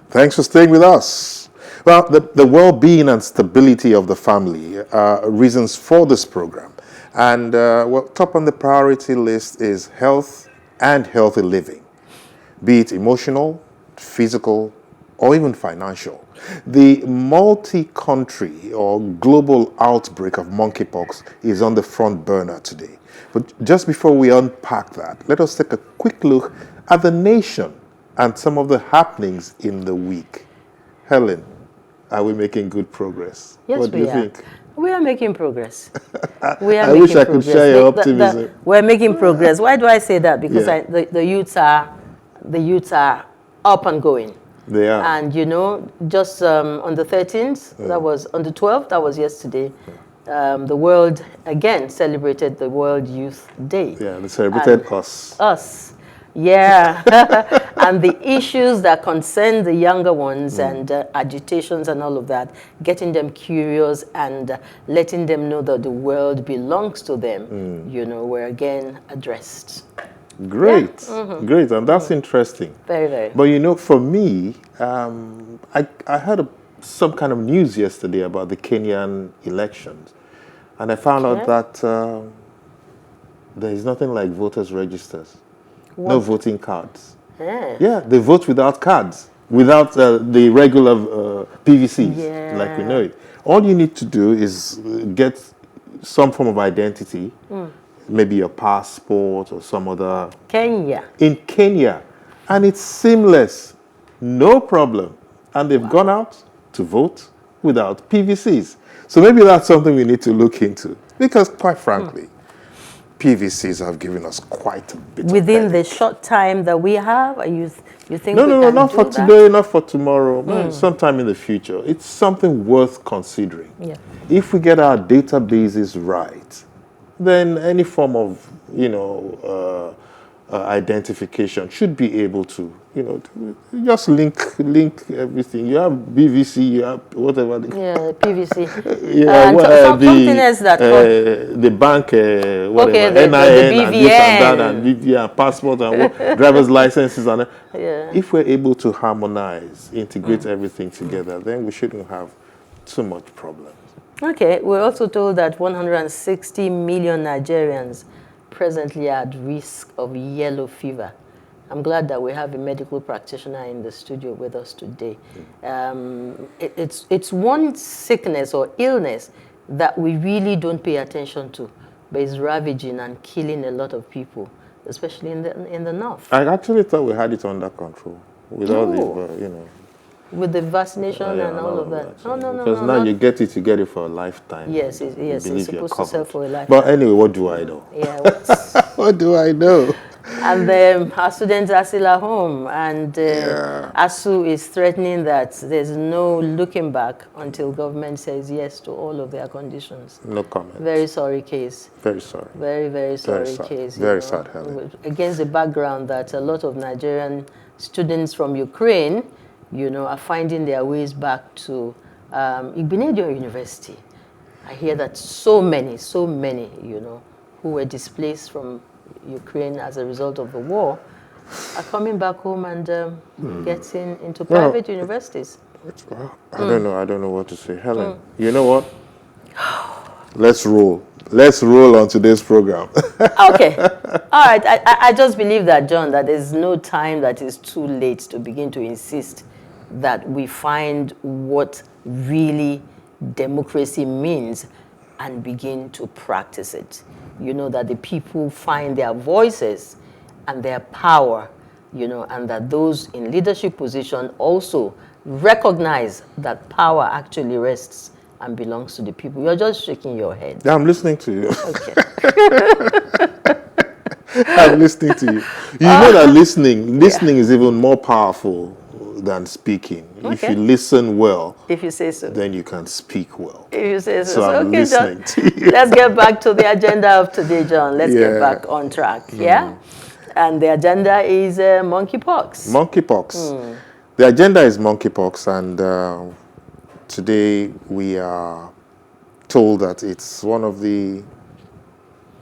Thanks for staying with us. Well, the well-being and stability of the family are reasons for this program. And top on the priority list is health and healthy living, be it emotional, physical, or even financial. The multi-country or global outbreak of monkeypox is on the front burner today. But just before we unpack that, let us take a quick look at the nation and some of the happenings in the week. Helen, are we making good progress? Yes, what do you we are. think? We are making progress. I wish I could share your optimism. We're making progress. Why do I say that? Because the youths are up and going. They are. And just on the 13th, that was on the 12th, that was yesterday. The world again celebrated the World Youth Day. Yeah, they celebrated us. Us. Yeah. And the issues that concern the younger ones and agitations and all of that, getting them curious and letting them know that the world belongs to them, were again addressed. Great, great, and that's interesting. Very, very. But for me, I heard some kind of news yesterday about the Kenyan elections, and I found out that there is nothing like voters' registers, no voting cards. Yeah, they vote without cards, without the regular PVCs, like we know it. All you need to do is get some form of identity. Maybe your passport or some other... Kenya. In Kenya. And it's seamless. No problem. And they've gone out to vote without PVCs. So maybe that's something we need to look into. Because quite frankly, PVCs have given us quite a bit within the short time that we have, you think No, not for today, not for tomorrow. Sometime in the future. It's something worth considering. Yeah. If we get our databases right, then any form of, identification should be able to, just link everything. You have BVC, you have whatever. PVC. And something else that the bank, whatever, the NIN BVN. and this and that and BVN, passport and driver's licenses and if we're able to harmonize, integrate everything together, then we shouldn't have too much problem. Okay, we're also told that 160 million Nigerians presently are at risk of yellow fever. I'm glad that we have a medical practitioner in the studio with us today. It's one sickness or illness that we really don't pay attention to, but it's ravaging and killing a lot of people, especially in the north. I actually thought we had it under control with all the, with the vaccination and all of that. No. Because now you get it for a lifetime. Yes, it's supposed to sell for a lifetime. But anyway, what do I know? Yeah. What do I know? And our students are still at home, and ASU is threatening that there's no looking back until government says yes to all of their conditions. No comment. Very sorry case. Very sorry. Very, very sorry case. Very sad, Helen. Against the background that a lot of Nigerian students from Ukraine, are finding their ways back to Igbenedion University. I hear that so many, who were displaced from Ukraine as a result of the war are coming back home and getting into private universities. I don't know what to say. Helen, you know what? Let's roll. Let's roll on today's program. Okay. All right. I just believe that, John, that there's no time that is too late to begin to insist that we find what really democracy means and begin to practice it. That the people find their voices and their power, and that those in leadership position also recognize that power actually rests and belongs to the people. You're just shaking your head. Yeah, I'm listening to you. Okay. I'm listening to you. You know that listening is even more powerful than speaking. Okay. If you listen well, if you say so, then you can speak well. If you say so. So I'm okay, listening John, to you. Let's get back to the agenda of today, John. Let's get back on track. Yeah? And the agenda is monkeypox. Monkeypox. The agenda is monkeypox, and today we are told that it's one of the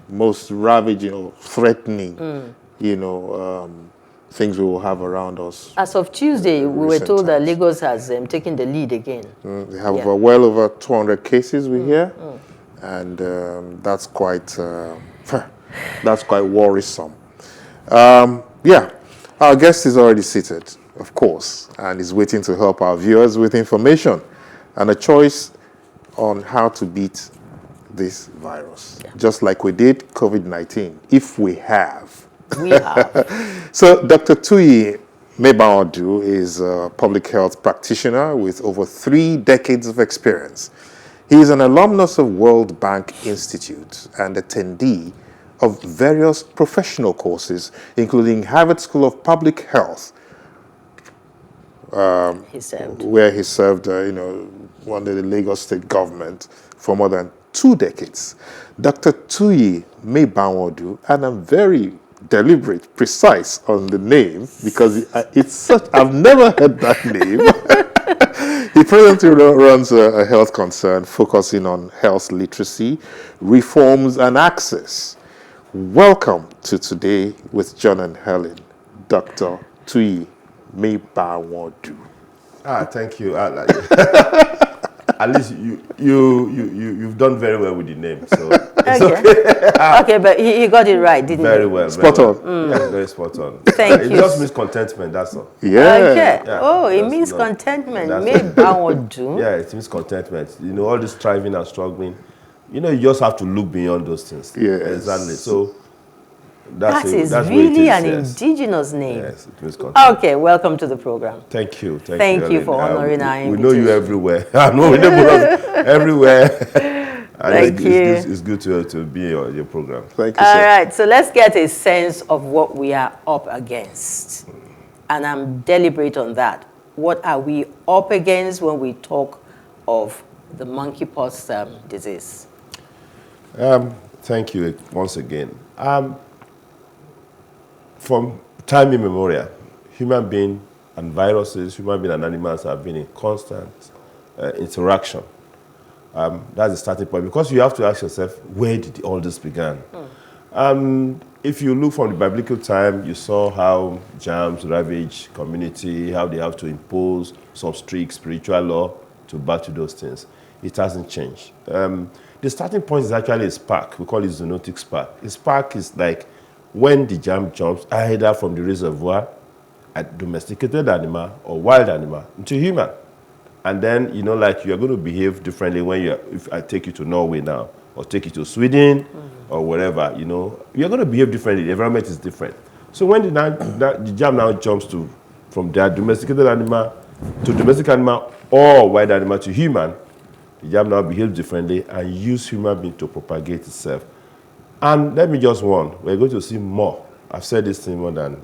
most ravaging or threatening, things we will have around us. As of Tuesday, we were told that Lagos has taken the lead again. They have well over 200 cases, we hear, and that's quite worrisome. Yeah, our guest is already seated, of course, and is waiting to help our viewers with information and a choice on how to beat this virus, just like we did COVID-19, if we have. We have. So Dr. Tuyi Mebawondu is a public health practitioner with over 3 decades of experience. He is an alumnus of World Bank Institute and attendee of various professional courses, including Harvard School of Public Health, where he served, under the Lagos state government for more than 2 decades. Dr. Tuyi Mebawondu, and I'm very deliberate, precise on the name because it's such, I've never heard that name. He presently runs a health concern focusing on health literacy, reforms, and access. Welcome to Today with John and Helen, Dr. Tuyi Mebawondu. Thank you. At least you've done very well with the name, so it's okay. Okay, but he got it right, didn't he? Very well. Spot on. Yeah, very spot on. Thank you. It just means contentment, that's all. Yeah. Okay. Yeah, It means contentment. That's Mebawondu. Yeah, it means contentment. All this striving and struggling, you just have to look beyond those things. Yes. Exactly. So That is that's really what an it is, indigenous name. Yes, it means content. Okay, welcome to the program. Thank you. Thank you for honoring our invitation. We know you everywhere. I know we know everywhere. Thank you. It's good to be on your program. Thank you, All sir. right, so let's get a sense of what we are up against. And I'm deliberate on that. What are we up against when we talk of the monkeypox disease? Thank you once again. From time immemorial, human beings and viruses, human beings and animals have been in constant interaction. That's the starting point, because you have to ask yourself, where did all this begin? If you look from the biblical time, you saw how germs ravage community, how they have to impose some strict spiritual law to battle those things. It hasn't changed. The starting point is actually a spark. We call it zoonotic spark. A spark is like when the germ jumps either from the reservoir, a domesticated animal or wild animal, into human. And then, like you're going to behave differently when if I take you to Norway now, or take you to Sweden, or wherever, you're going to behave differently. The environment is different. So when the germ now jumps from their domesticated animal to domestic animal or wild animal to human, the germ now behaves differently and use human being to propagate itself. And let me just warn, we're going to see more. I've said this thing more than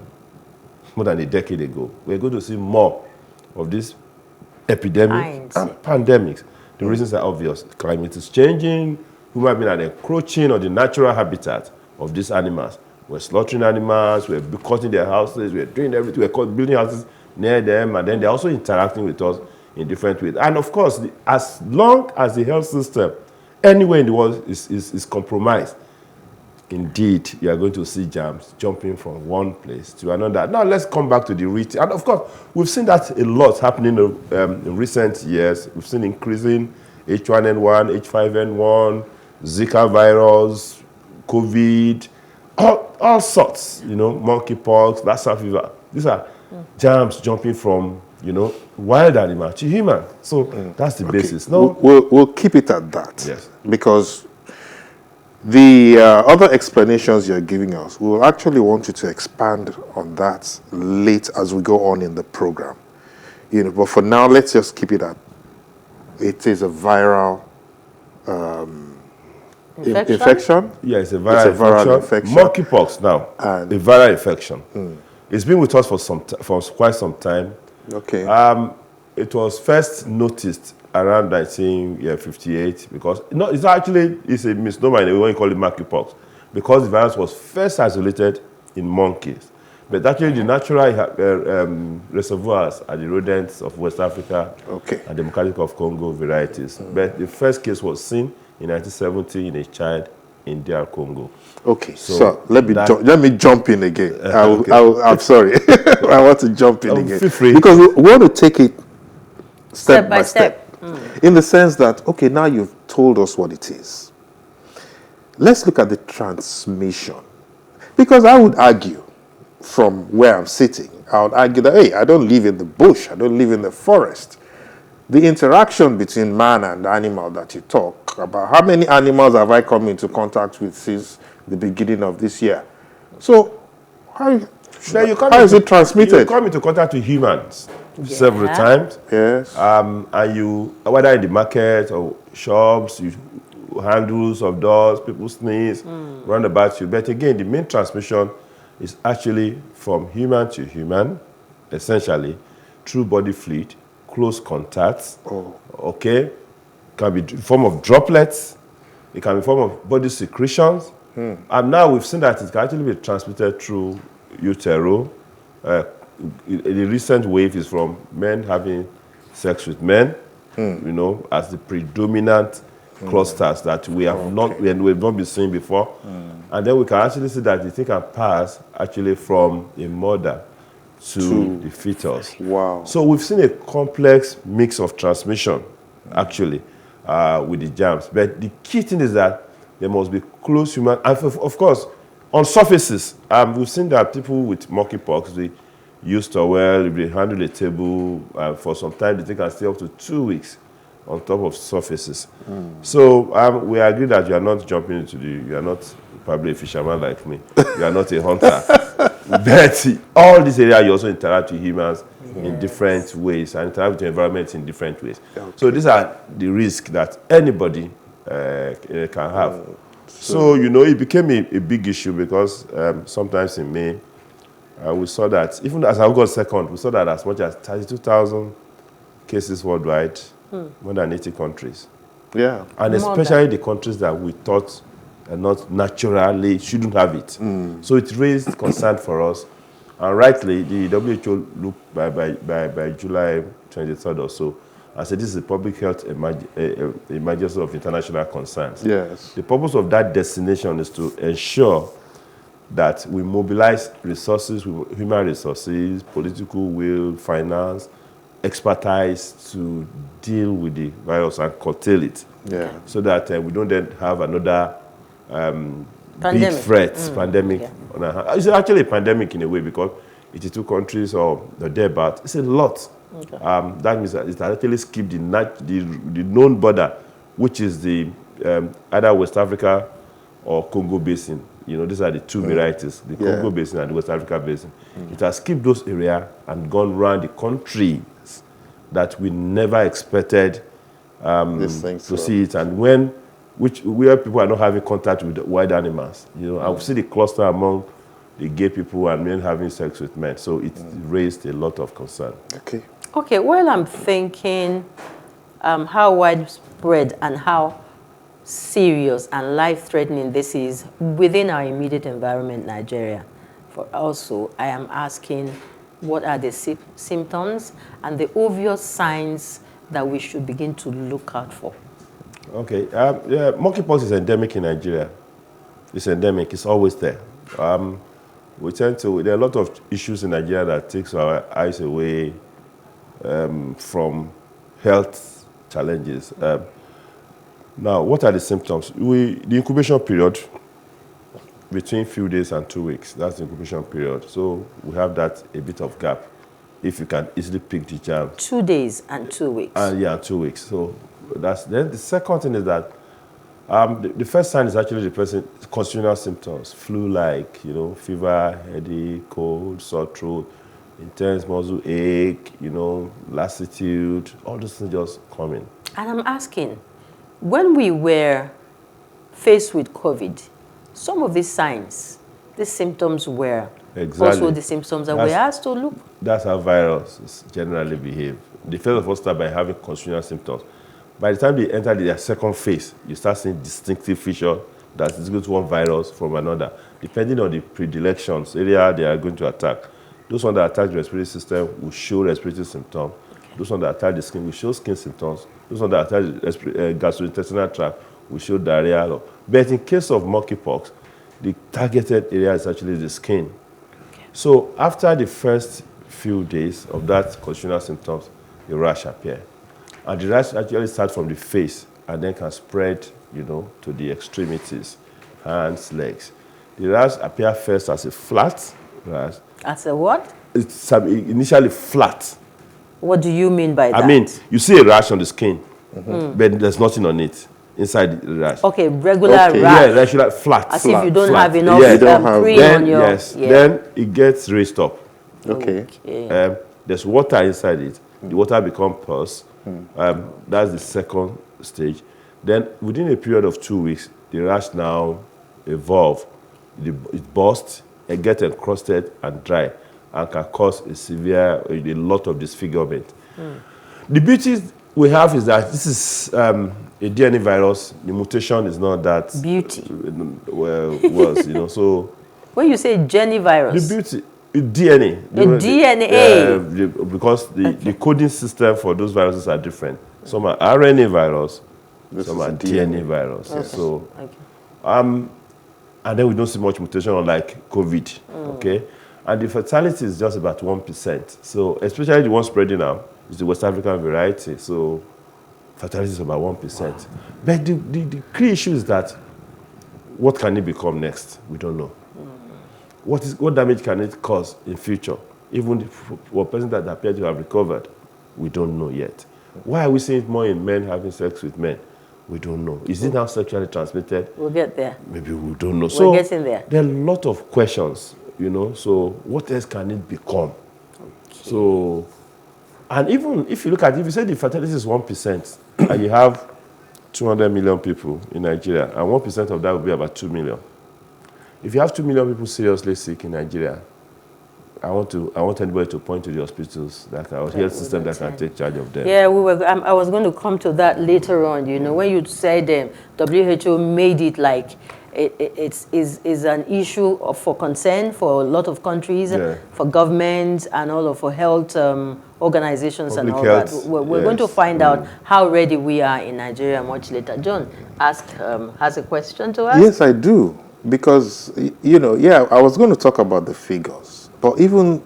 a decade ago. We're going to see more of this epidemic and pandemics. The reasons are obvious. Climate is changing. Human beings are encroaching on the natural habitat of these animals. We're slaughtering animals, we're cutting their houses, we're doing everything, we're building houses near them, and then they're also interacting with us in different ways. And of course, as long as the health system anywhere in the world is compromised, indeed, you are going to see germs jumping from one place to another. Now, let's come back to the retail. And of course, we've seen that a lot happening in recent years. We've seen increasing H1N1, H5N1, Zika virus, COVID, all sorts, monkeypox, Lassa fever. These are germs jumping from, wild animal to human. So that's the basis. No, We'll keep it at that. Yes. Because the other explanations you're giving us, we will actually want you to expand on that late as we go on in the program. But for now, let's just keep it at it is a viral infection. Yeah, it's a viral infection. Monkeypox now, a viral infection. It's been with us for quite some time. Okay. It was first noticed around 1958 because it's a misnomer when you call it monkeypox, because the virus was first isolated in monkeys. But actually, the natural reservoirs are the rodents of West Africa and Democratic of Congo varieties. But the first case was seen in 1970 in a child in DR Congo. Okay, so let me jump in again. Okay. I'm sorry. I want to jump in again. Feel free. Because we want to take it step by step. Mm. In the sense that, okay, now you've told us what it is. Let's look at the transmission. Because I would argue, from where I'm sitting, I would argue that, hey, I don't live in the bush, I don't live in the forest. The interaction between man and animal that you talk about, how many animals have I come into contact with since the beginning of this year? So, how is it transmitted? You come into contact with humans several times. Yes. And you, whether in the market or shops, you handles of doors, people sneeze, run about you. But again, the main transmission is actually from human to human, essentially, through body fluid, close contacts. Okay, can be in form of droplets. It can be in form of body secretions. And now we've seen that it can actually be transmitted through utero. The recent wave is from men having sex with men, as the predominant clusters that we have not been seeing before. And then we can actually see that the thing can pass actually from a mother to the fetus. Wow. So we've seen a complex mix of transmission, actually, with the germs. But the key thing is that there must be close human, and of course, on surfaces. We've seen that people with monkeypox, they use towel, if they handle a table for some time, they can stay up to 2 weeks on top of surfaces. So we agree that you are not jumping into you are not probably a fisherman like me. You are not a hunter. But all this area, you also interact with humans in different ways and interact with the environment in different ways. Okay. So these are the risks that anybody can have. So, it became a big issue because sometimes in May, we saw that, even as August 2nd, we saw that as much as 32,000 cases worldwide, more than 80 countries. Yeah. And especially the countries that we thought not naturally shouldn't have it. So it raised concern for us. And rightly, the WHO looked by July 23rd or so and said this is a public health emergency of international concerns. Yes. The purpose of that destination is to ensure that we mobilize resources, human resources, political will, finance, expertise to deal with the virus and curtail it. Yeah. So that we don't then have another big threat, pandemic. On our hands. It's actually a pandemic in a way because 82 countries or thereabout. It's a lot. Okay. That means that it actually skipped the known border, which is the either West Africa or Congo Basin. These are the two varieties, the Congo Basin and the West Africa Basin. It has skipped those areas and gone around the countries that we never expected to see it. And where people are not having contact with wild animals. I would see the cluster among the gay people and men having sex with men. So it raised a lot of concern. Okay, well, I'm thinking how widespread and how serious and life-threatening this is within our immediate environment, Nigeria. For also, I am asking, what are the symptoms and the obvious signs that we should begin to look out for? Okay, monkeypox is endemic in Nigeria. It's endemic. It's always there. There are a lot of issues in Nigeria that takes our eyes away from health challenges. Now, what are the symptoms? The incubation period between few days and 2 weeks. That's the incubation period. So we have that a bit of gap. If you can easily pick the germ. 2 days and 2 weeks. 2 weeks. So then the second thing is that the first sign is actually the person's constitutional symptoms, flu-like, fever, headache, cold, sore throat, intense muscle ache, lassitude, all those things just come in. And I'm asking, when we were faced with COVID, some of these signs, these symptoms were also the symptoms that we asked to look. That's how viruses generally behave. They first of all start by having constitutional symptoms. By the time they enter their second phase, you start seeing distinctive features that is going to one virus from another, depending on the predilections, area they are going to attack. Those ones that attack the respiratory system will show respiratory symptoms. Those ones that attack the skin will show skin symptoms. Those ones that attack the gastrointestinal tract will show diarrhea. But in case of monkeypox, the targeted area is actually the skin. Okay. So after the first few days of that constitutional symptoms, the rash appear. And the rash actually starts from the face and then can spread, to the extremities, hands, legs. The rash appear first as a flat rash. As a what? It's initially flat. What do you mean by that? I mean, you see a rash on the skin, but there's nothing on it inside the rash. Okay, regular rash. Yeah, regular flat. As flat, if you don't flat. have enough cream on your... Yes, then it gets raised up. Okay. There's water inside it. The water becomes pus. That's the second stage. Then within a period of 2 weeks, the rash now evolve. It bursts and gets encrusted and dry and can cause a lot of disfigurement. The beauty we have is that this is a DNA virus. The mutation is not that beauty. So when you say Jenny virus, the beauty, DNA. The DNA. Because the coding system for those viruses are different. Some are RNA virus, some are DNA virus. Okay. So, and then we don't see much mutation unlike COVID. Okay, and the fatality is just about 1%. So, especially the one spreading now is the West African variety. So, fatality is about 1%. Wow. But the key issue is that what can it become next? We don't know. What damage can it cause in future? Even for a person that appears to have recovered, we don't know yet. Why are we seeing it more in men having sex with men? We don't know. Is it now sexually transmitted? We'll get there. Maybe we don't know. We're getting there. There are a lot of questions, So what else can it become? Okay. So, and even if you look at it, if you say the fatality is 1%, and you have 200 million people in Nigeria, and 1% of that will be about 2 million. If you have 2 million people seriously sick in Nigeria, I want anybody to point to the hospitals, our health system that can take charge of them. Yeah, I was going to come to that later on. When you said WHO made it like it's an issue for concern for a lot of countries, for governments, and all for health organizations Public and all health, that. We're going to find out how ready we are in Nigeria much later. John has a question to ask. Yes, I do. Because, I was going to talk about the figures. But even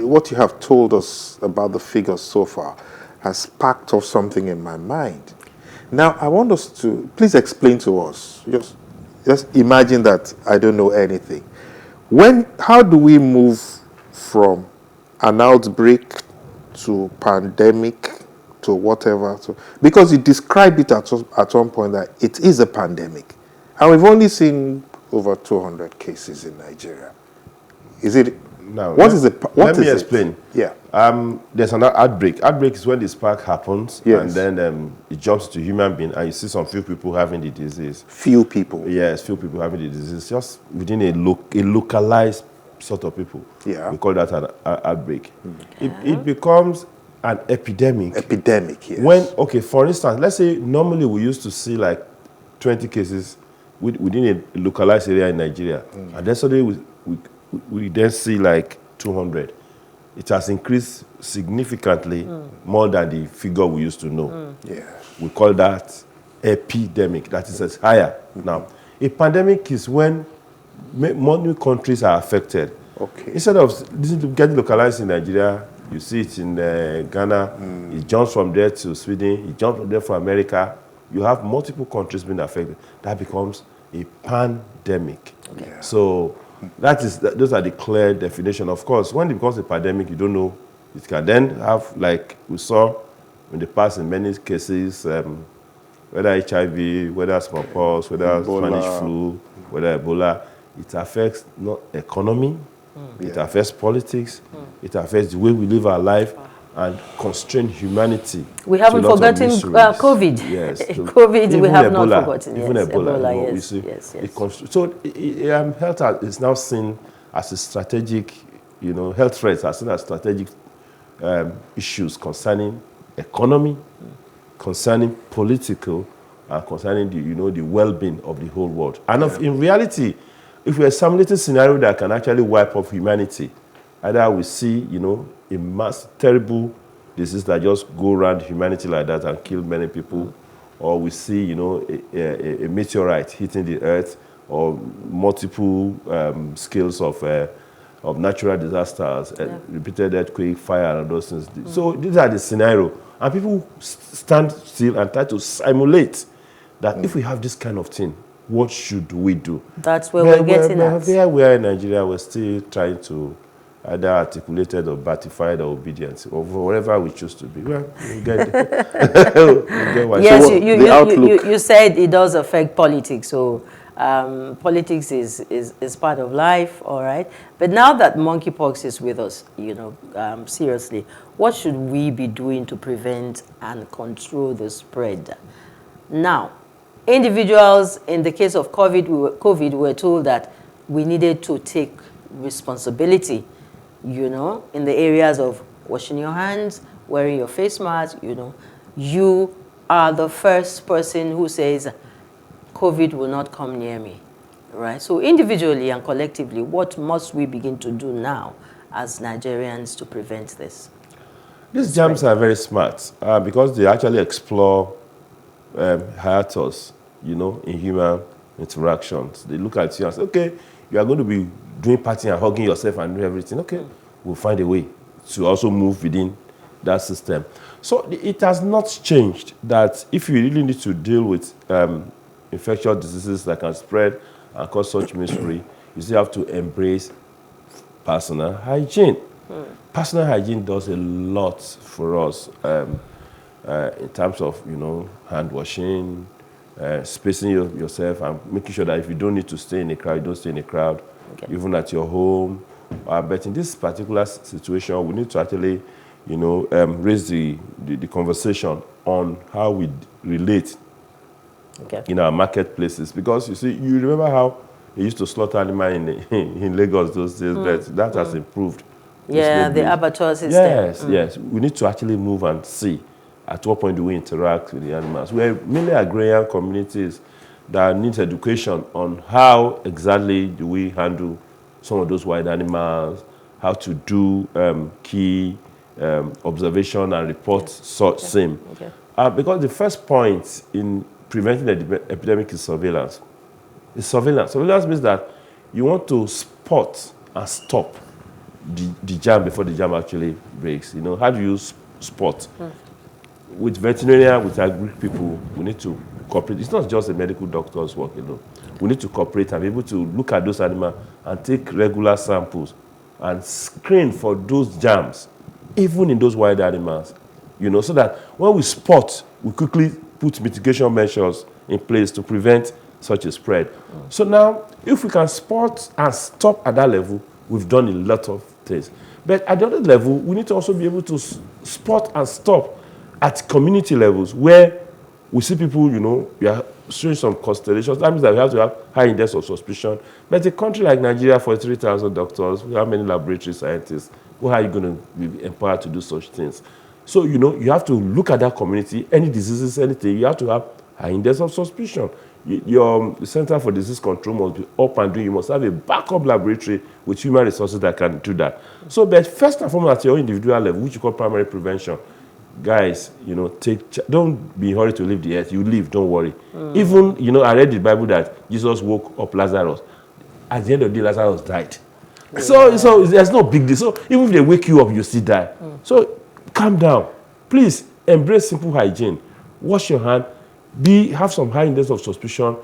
what you have told us about the figures so far has sparked off something in my mind. Now, I want us to, please explain to us, just imagine that I don't know anything. How do we move from an outbreak to pandemic to whatever? Because you described it at one point that it is a pandemic. And we've only seen over 200 cases in Nigeria. Is it? No. Let me explain. Yeah. There's another outbreak. Outbreak is when the spark happens, yes, and then it jumps to human being, and you see some few people having the disease. Few people. Yes, few people having the disease. Just within a localized sort of people. Yeah. We call that an outbreak. It becomes an epidemic. Epidemic, yes. For instance, let's say normally we used to see like 20 cases within a localized area in Nigeria, and then suddenly we then see like 200. It has increased significantly more than the figure we used to know. Yeah. We call that epidemic. That is higher. Now, a pandemic is when many countries are affected. Okay. Instead of getting localized in Nigeria, you see it in Ghana. It jumps from there to Sweden. It jumps from there for America. You have multiple countries being affected. That becomes a pandemic. Yeah. So those are the clear definition. Of course, when it becomes a pandemic, you don't know. It can then have, like we saw in the past in many cases, whether HIV, whether smallpox, whether Spanish flu, whether Ebola, it affects not economy, it affects politics, it affects the way we live our life, and constrain humanity. We haven't forgotten COVID. Yes. COVID, we have Ebola, not forgotten. Even yes, Ebola, yes. Health is now seen as a strategic, health threats are seen as strategic issues concerning economy, concerning political, and concerning the well-being of the whole world. And in reality, if we're simulating a scenario that can actually wipe off humanity, either we see, a mass terrible disease that just go around humanity like that and kill many people, or we see, you know, a meteorite hitting the earth, or multiple scales of natural disasters, repeated earthquake, fire, and those things. So these are the scenario, and people stand still and try to simulate that if we have this kind of thing, what should we do? That's where we're getting at. There we are in Nigeria, we're still trying to either articulated or batified or obedient, or whatever we choose to be. Well, we get yes, so you said it does affect politics, so politics is part of life, all right? But now that monkeypox is with us, you know, seriously, what should we be doing to prevent and control the spread? Now, individuals, in the case of COVID, were told that we needed to take responsibility, you know, in the areas of washing your hands, wearing your face mask, you know. You are the first person who says, COVID will not come near me, right? So individually and collectively, what must we begin to do now as Nigerians to prevent this? These germs are very smart because they actually explore hiatus, you know, in human interactions. They look at you and say, okay, you are going to be doing partying and hugging yourself and doing everything. Okay, we'll find a way to also move within that system. So it has not changed that if you really need to deal with infectious diseases that can spread and cause such misery, you still have to embrace personal hygiene. Personal hygiene does a lot for us in terms of, you know, hand washing, spacing yourself, and making sure that if you don't need to stay in a crowd, you don't stay in a crowd, even at your home. But in this particular situation, we need to actually, you know, raise the conversation on how we relate in our marketplaces. Because you see, you remember how they used to slaughter animals in Lagos those days, but that has improved. Yeah, the abattoir system. Yes, yes. We need to actually move and see at what point do we interact with the animals. We're mainly agrarian communities that needs education on how exactly do we handle some of those wild animals, how to do key observation and report same. Because the first point in preventing the epidemic is surveillance. It's surveillance. Surveillance means that you want to spot and stop the jam before the jam actually breaks. You know, how do you spot? With veterinarian, with agri people, we need to cooperate. It's not just the medical doctor's work, you know. We need to cooperate and be able to look at those animals and take regular samples and screen for those germs, even in those wild animals, you know, so that when we spot, we quickly put mitigation measures in place to prevent such a spread. So now, if we can spot and stop at that level, we've done a lot of things. But at the other level, we need to also be able to spot and stop at community levels where we see people, you know, we are showing some constellations. That means that we have to have high index of suspicion. But a country like Nigeria, 43,000 doctors, we have many laboratory scientists. How are you going to be empowered to do such things? So, you know, you have to look at that community, any diseases, anything, you have to have high index of suspicion. Your Center for Disease Control must be up and doing. You must have a backup laboratory with human resources that can do that. So, but first and foremost, at your individual level, which you call primary prevention, guys, you know, don't be in a hurry to leave the earth. You leave, don't worry. Even, you know, I read the Bible that Jesus woke up Lazarus. At the end of the day, Lazarus died. So there's no big deal. So even if they wake you up, you still die. So calm down. Please embrace simple hygiene. Wash your hand. Have some high index of suspicion.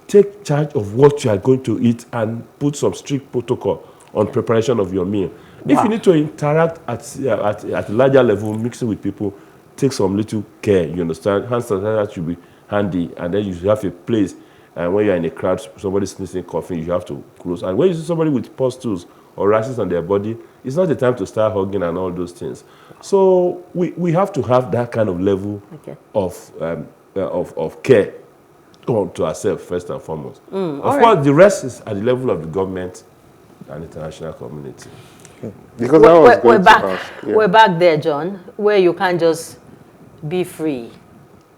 Take charge of what you are going to eat and put some strict protocol on preparation of your meal. If you need to interact at a larger level, mixing with people, take some little care. You understand? Hand sanitizer should be handy, and then you should have a place. And when you're in a crowd, somebody sneezing, coughing, you have to close. And when you see somebody with pustules or rashes on their body, it's not the time to start hugging and all those things. So we have to have that kind of level of care to ourselves first and foremost. Of course, the rest is at the level of the government and international community. Because I was going to ask. Yeah. We're back there, John, where you can't just be free.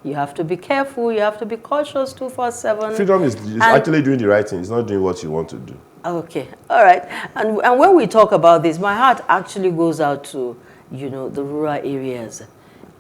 You have to be careful. You have to be cautious 24/7. Freedom is actually doing the right thing. It's not doing what you want to do. Okay, all right. And when we talk about this, my heart actually goes out to, you know, the rural areas.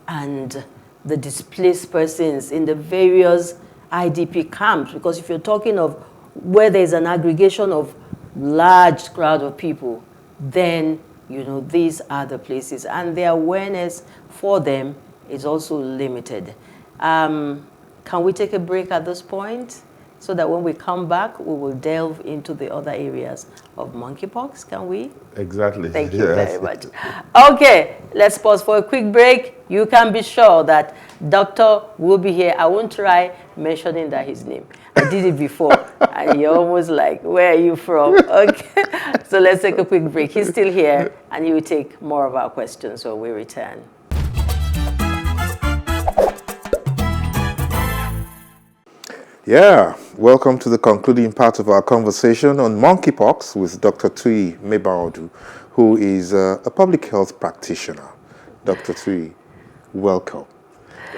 And the displaced persons in the various IDP camps. Because if you're talking of where there's an aggregation of large crowd of people, then, you know, these are the places. And the awareness for them is also limited. Can we take a break at this point so that when we come back, we will delve into the other areas of monkeypox? Can we? Exactly. Thank you very much. Okay, let's pause for a quick break. You can be sure that Doctor will be here. I won't try mentioning that his name. I did it before, and you're almost like, where are you from? Okay, so let's take a quick break. He's still here, and he will take more of our questions when we return. Yeah, welcome to the concluding part of our conversation on monkeypox with Dr. Tuyi Mebawondu, who is a public health practitioner. Dr. Tuyi, welcome.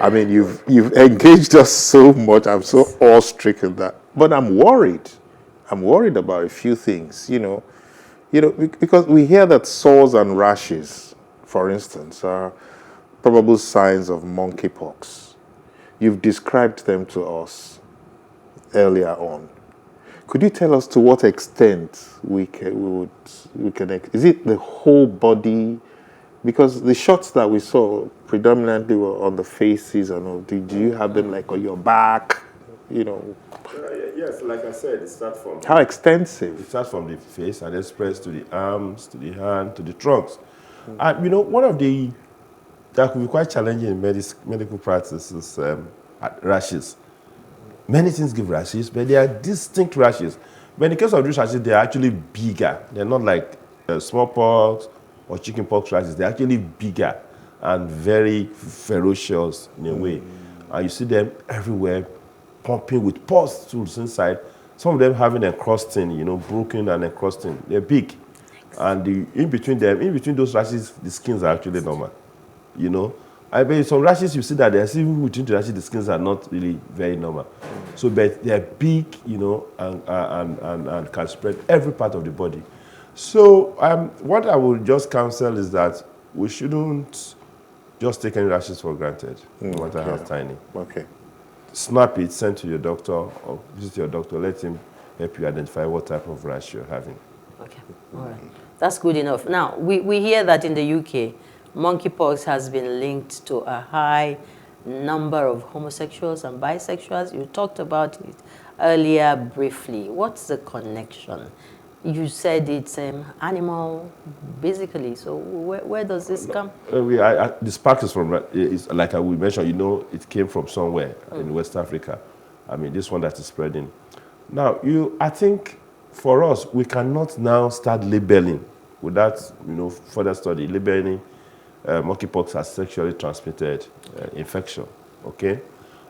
I mean, you've engaged us so much. I'm so awe-stricken that, but I'm worried. I'm worried about a few things. You know, because we hear that sores and rashes, for instance, are probable signs of monkeypox. You've described them to us earlier on. Could you tell us to what extent we can, is it the whole body? Because the shots that we saw predominantly were on the faces and all. Did you have them like on your back? You know. Yes, like I said, it starts from. How extensive? It starts from the face and then spreads to the arms, to the hand, to the trunks. And you know, one of the that could be quite challenging in medical practice is rashes. Many things give rashes, but they are distinct rashes. But in the case of these rashes, they are actually bigger. They're not like smallpox or chickenpox rashes. They're actually bigger and very ferocious in a way. And you see them everywhere, pumping with pus tools inside. Some of them having encrusting, you know, broken and encrusting. They're big. And in between those rashes, the skins are actually normal, you know. I bet some rashes you see that there's even within the rashes, the skins are not really very normal. So, but they're big, you know, and can spread every part of the body. So, what I would just counsel is that we shouldn't just take any rashes for granted, no matter how tiny. Okay. Snap it, send to your doctor, or visit your doctor. Let him help you identify what type of rash you're having. Okay, all right. That's good enough. Now, we hear that in the UK, monkeypox has been linked to a high number of homosexuals and bisexuals. You talked about it earlier briefly. What's the connection? You said it's animal, basically. So where does this come? The spark is from, like we mentioned, you know, it came from somewhere in West Africa. I mean, this one that is spreading. Now, I think for us, we cannot now start labeling without, you know, further study, labeling monkeypox as sexually transmitted infection, okay?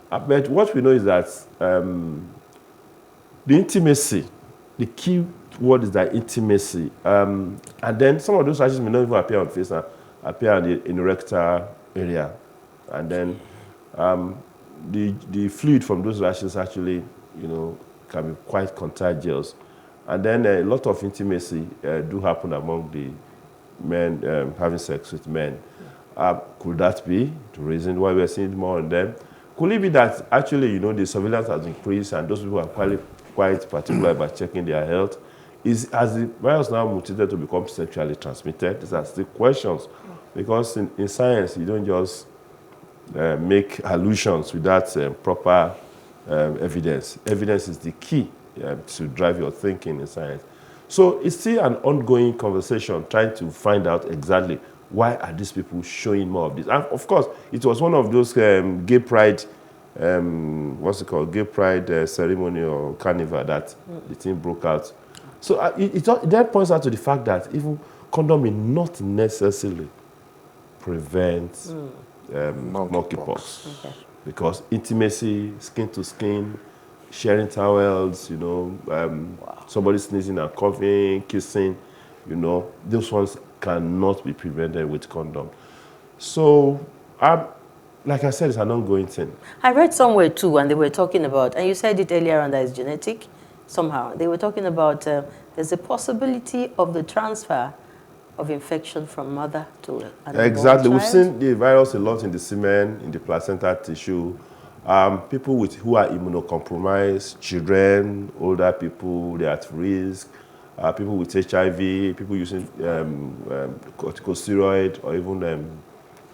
But what we know is that the intimacy, the key word is that intimacy. And then some of those rashes may not even appear on the face, appear in the rectal area. And then the fluid from those rashes actually, you know, can be quite contagious. And then a lot of intimacy do happen among the men having sex with men. Could that be the reason why we're seeing more on them? Could it be that actually, you know, the surveillance has increased and those people are quite particular about checking their health? Has the virus now mutated to become sexually transmitted? These are still questions. Because in science, you don't just make allusions without proper evidence. Evidence is the key to drive your thinking in science. So it's still an ongoing conversation trying to find out exactly why are these people showing more of this. And of course, it was one of those gay pride, gay pride ceremony or carnival that the thing broke out. So that points out to the fact that even condom may not necessarily prevent monkeypox. Okay. Because intimacy, skin to skin, sharing towels, you know, somebody sneezing and coughing, kissing, you know, those ones cannot be prevented with condom. So, like I said, it's an ongoing thing. I read somewhere too, and they were talking about, and you said it earlier on, that it's genetic somehow. They were talking about there's a possibility of the transfer of infection from mother to an Exactly. unborn We've child? seen the virus a lot in the semen, in the placenta tissue. People who are immunocompromised, children, older people, they're at risk. People with HIV, people using corticosteroid or even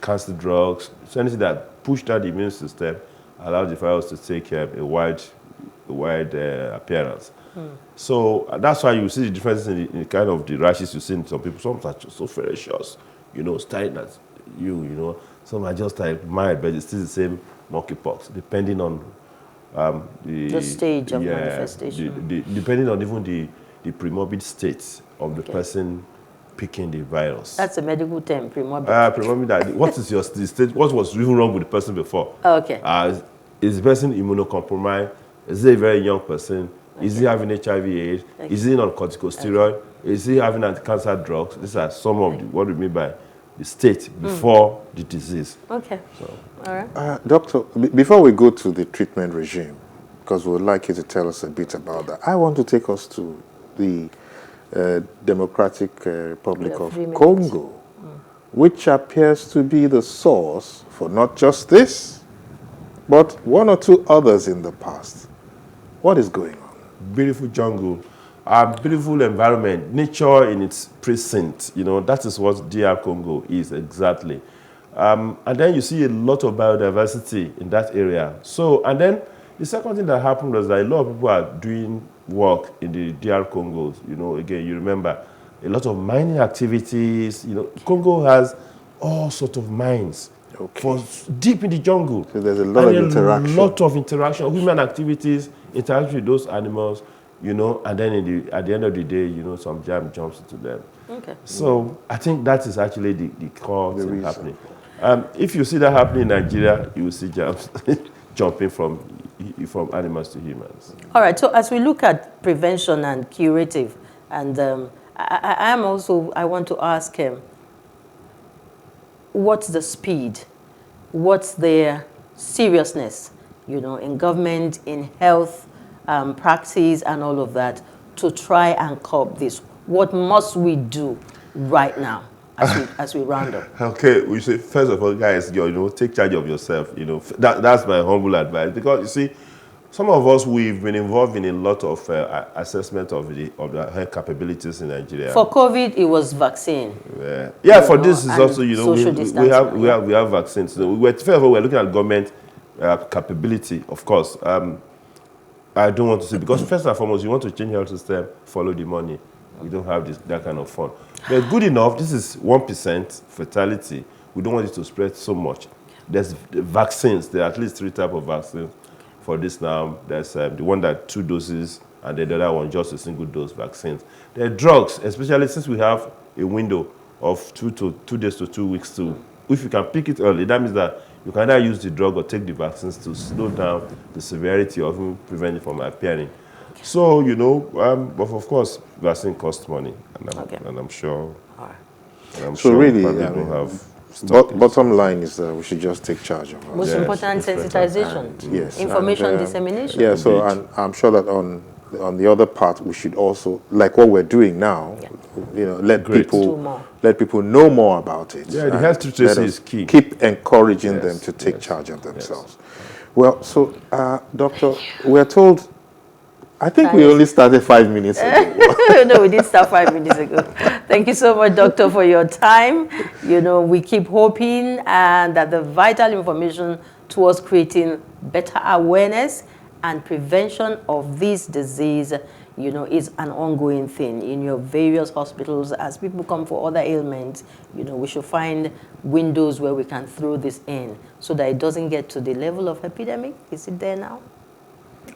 cancer drugs. So anything that pushed out the immune system allows the virus to take a wide appearance. So that's why you see the differences in the kind of the rashes you see in some people. Some are just so ferocious, staring at you. Some are just like mild, but it's still the same monkeypox, depending on The stage of manifestation. depending on even the premorbid state of the person picking the virus. That's a medical term, premorbid. Premorbid, what is the state? What was even wrong with the person before? Okay. Is the person immunocompromised? Is he a very young person? Is he having HIV/AIDS? Is he on corticosteroid? Is he having anti-cancer drugs? These are some of what we mean by the state before the disease. Okay. So, all right. Doctor, before we go to the treatment regime, because we would like you to tell us a bit about that, I want to take us to the Democratic Republic of Congo, which appears to be the source for not just this, but one or two others in the past. What is going on? Beautiful jungle, beautiful environment, nature in its precinct. That is what DR Congo is exactly. And then you see a lot of biodiversity in that area. So, and then the second thing that happened was that a lot of people are doing work in the DR Congo. Again, you remember a lot of mining activities. Congo has all sorts of mines. For deep in the jungle. So there's a lot of interaction. A lot of interaction, human activities, interaction with those animals, and then at the end of the day, some jam jumps into them. Okay. So I think that is actually the core thing happening. If you see that happening in Nigeria, you will see jams jumping from animals to humans. All right. So as we look at prevention and curative, and I want to ask him, what's the speed? What's the seriousness, in government, in health, practice, and all of that, to try and curb this? What must we do right now as we round up? Okay, we say first of all, guys, take charge of yourself. That's my humble advice, because you see, some of us, we've been involved in a lot of assessment of the health capabilities in Nigeria. For COVID, it was vaccine. Yeah, for this is also, we have vaccines. So first of all, we're looking at government capability, of course. I don't want to say, because first and foremost, you want to change health system, follow the money. We don't have that kind of fun. But good enough, this is 1% fatality. We don't want it to spread so much. There's vaccines. There are at least 3 types of vaccines. For this now, there's the one that 2 doses, and the other one just a single dose vaccines. There are drugs, especially since we have a window of 2 days to 2 weeks to. If you can pick it early, that means that you can either use the drug or take the vaccines to slow down the severity of it, prevent it from appearing. So but of course, vaccine costs money, and I'm sure. And I'm sure really, don't have. Bottom line is we should just take charge of Most important, sensitization, information dissemination. Yeah, so and I'm sure that on the other part, we should also, like what we're doing now, let people know more about it. Yeah, the health literacy is key. Keep encouraging them to take charge of themselves. Well, so Doctor, we're told. I think we only started 5 minutes ago. No, we did start 5 minutes ago. Thank you so much, Doctor, for your time. We keep hoping that the vital information towards creating better awareness and prevention of this disease, is an ongoing thing in your various hospitals. As people come for other ailments, we should find windows where we can throw this in so that it doesn't get to the level of epidemic. Is it there now?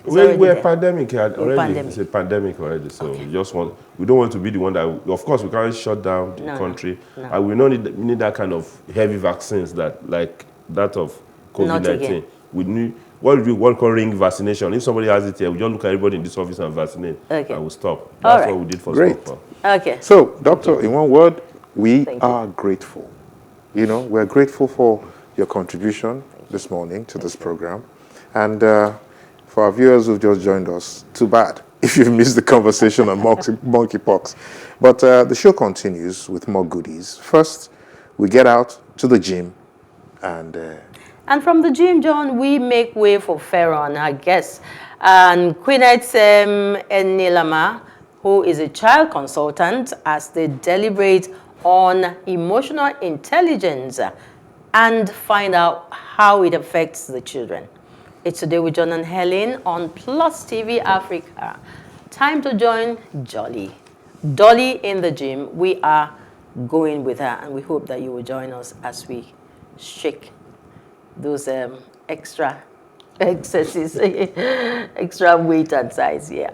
We're a pandemic already. It's a pandemic already. So we don't want to be the one that. Of course, we can't shut down the country. And we need that kind of heavy vaccines like that of COVID-19. We need what we call ring vaccination. If somebody has it here, we just look at everybody in this office and vaccinate. And we'll stop. That's what we did for Stop. Okay. So, Doctor, in one word, we are grateful. We're grateful for your contribution this morning to this program, and. For our viewers who've just joined us, too bad. if you've missed the conversation on monkeypox. But the show continues with more goodies. First, we get out to the gym and... And from the gym, John, we make way for Pharaoh, our guest, and Queenette Enilama, who is a child consultant, as they deliberate on emotional intelligence and find out how it affects the children. It's Today with John and Helen on PlusTvAfrica. Time to join Jolly. Dolly in the gym. We are going with her, and we hope that you will join us as we shake those extra excesses, extra weight and size, yeah.